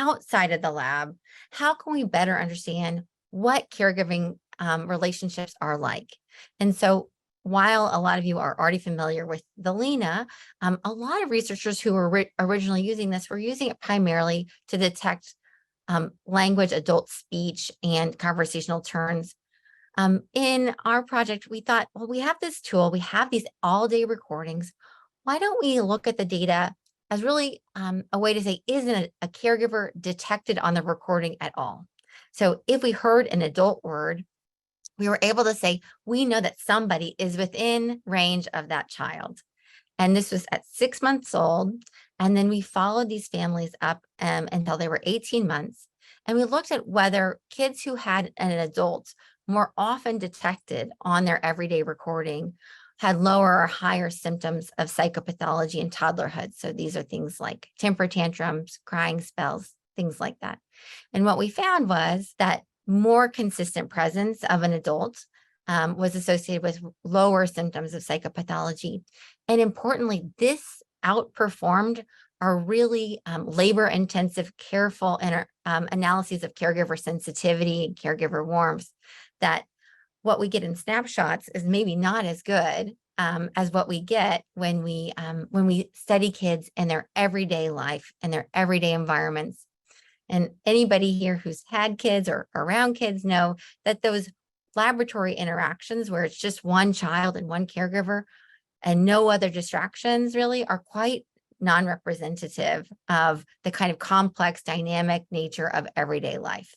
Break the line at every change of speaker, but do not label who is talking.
outside of the lab, how can we better understand what caregiving relationships are like? And so while a lot of you are already familiar with the Lena, a lot of researchers who were originally using this were using it primarily to detect language, adult speech, and conversational turns. In our project, we thought, well, we have this tool, we have these all-day recordings. Why don't we look at the data as really a way to say, isn't a caregiver detected on the recording at all? So if we heard an adult word, we were able to say, we know that somebody is within range of that child. And this was at 6 months old. And then we followed these families up until they were 18 months. And we looked at whether kids who had an adult more often detected on their everyday recording had lower or higher symptoms of psychopathology in toddlerhood. So these are things like temper tantrums, crying spells, things like that. And what we found was that more consistent presence of an adult was associated with lower symptoms of psychopathology. And importantly, this outperformed our really labor-intensive, careful analyses of caregiver sensitivity and caregiver warmth, that what we get in snapshots is maybe not as good as what we get when we study kids in their everyday life and their everyday environments. And anybody here who's had kids or around kids know that those laboratory interactions where it's just one child and one caregiver and no other distractions really are quite non-representative of the kind of complex dynamic nature of everyday life.